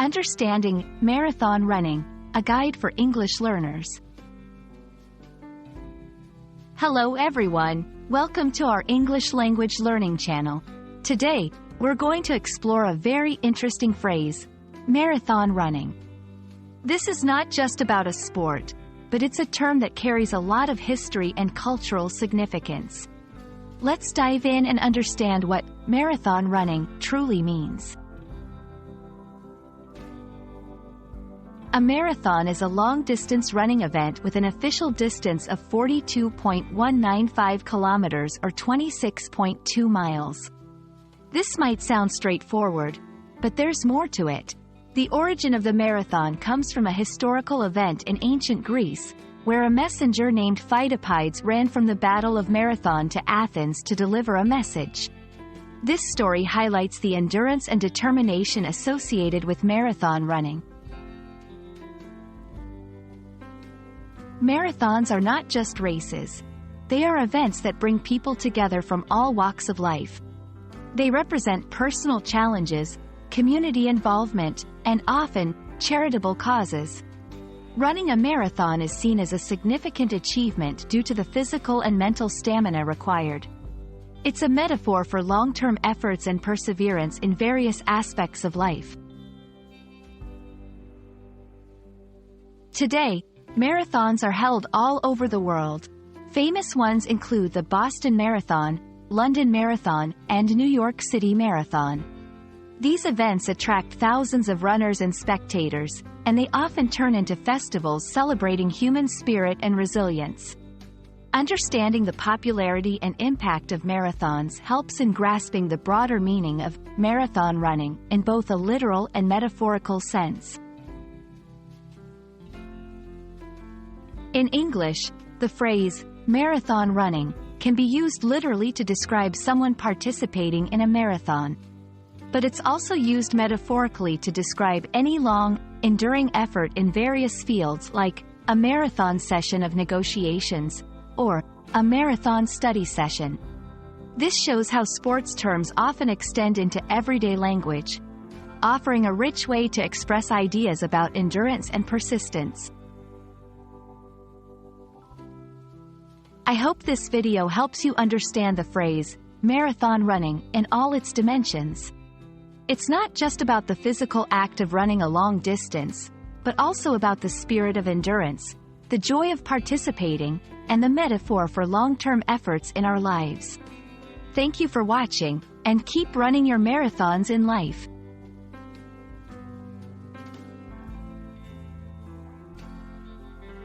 Understanding Marathon Running, a guide for English learners. Hello everyone, welcome to our English language learning channel. Today, we're going to explore a very interesting phrase, marathon running. This is not just about a sport, but it's a term that carries a lot of history and cultural significance. Let's dive in and understand what marathon running truly means. A marathon is a long-distance running event with an official distance of 42.195 kilometers or 26.2 miles. This might sound straightforward, but there's more to it. The origin of the marathon comes from a historical event in ancient Greece, where a messenger named Pheidippides ran from the Battle of Marathon to Athens to deliver a message. This story highlights the endurance and determination associated with marathon running. Marathons are not just races. They are events that bring people together from all walks of life. They represent personal challenges, community involvement, and often, charitable causes. Running a marathon is seen as a significant achievement due to the physical and mental stamina required. It's a metaphor for long-term efforts and perseverance in various aspects of life. Today, marathons are held all over the world. Famous ones include the Boston Marathon, London Marathon, and New York City Marathon. These events attract thousands of runners and spectators, and they often turn into festivals celebrating human spirit and resilience. Understanding the popularity and impact of marathons helps in grasping the broader meaning of marathon running in both a literal and metaphorical sense. In English, the phrase, marathon running, can be used literally to describe someone participating in a marathon. But it's also used metaphorically to describe any long, enduring effort in various fields like a marathon session of negotiations, or a marathon study session. This shows how sports terms often extend into everyday language, offering a rich way to express ideas about endurance and persistence. I hope this video helps you understand the phrase, marathon running, in all its dimensions. It's not just about the physical act of running a long distance, but also about the spirit of endurance, the joy of participating, and the metaphor for long-term efforts in our lives. Thank you for watching, and keep running your marathons in life.